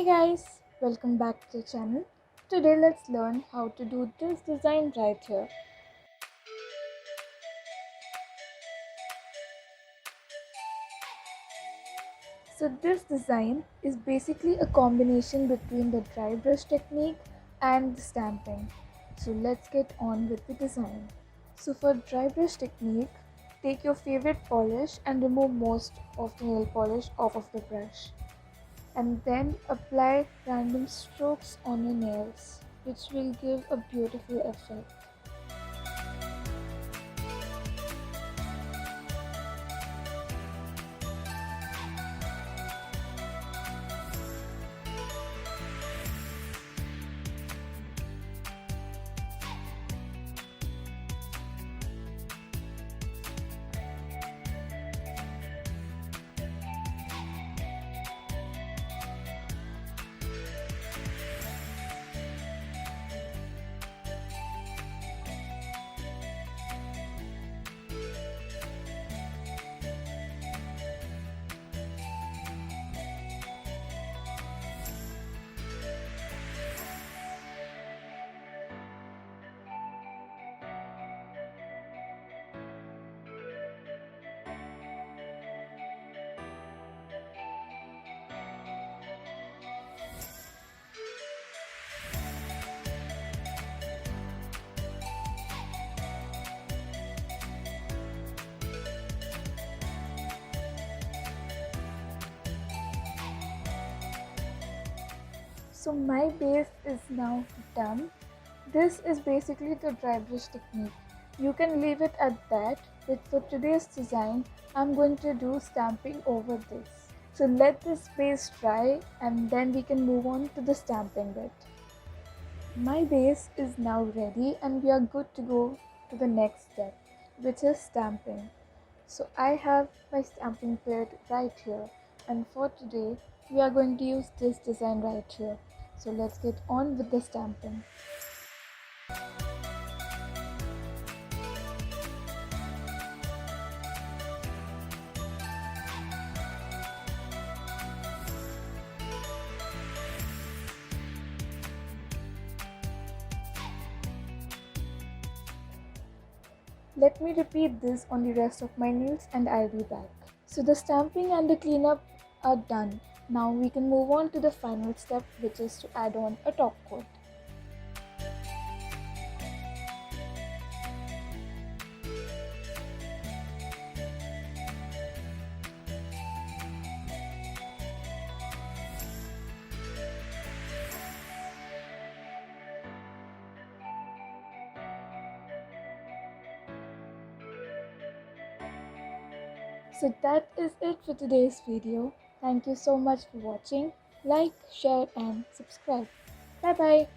Hey guys, welcome back to the channel. Today let's learn how to do this design right here. So this design is basically a combination between the dry brush technique and the stamping. So let's get on with the design. So for dry brush technique, take your favorite polish and remove most of the nail polish off of the brush. And then apply random strokes on your nails, which will give a beautiful effect. So my base is now done. This is basically the dry brush technique. You can leave it at that, but for today's design, I'm going to do stamping over this. So let this base dry and then we can move on to the stamping bit. My base is now ready and we are good to go to the next step, which is stamping. So I have my stamping pad right here, and for today we are going to use this design right here. So let's get on with the stamping. Let me repeat this on the rest of my nails and I'll be back. So the stamping and the cleanup are done. Now we can move on to the final step, which is to add on a top coat. So that is it for today's video. Thank you so much for watching. Like, share and subscribe. Bye bye.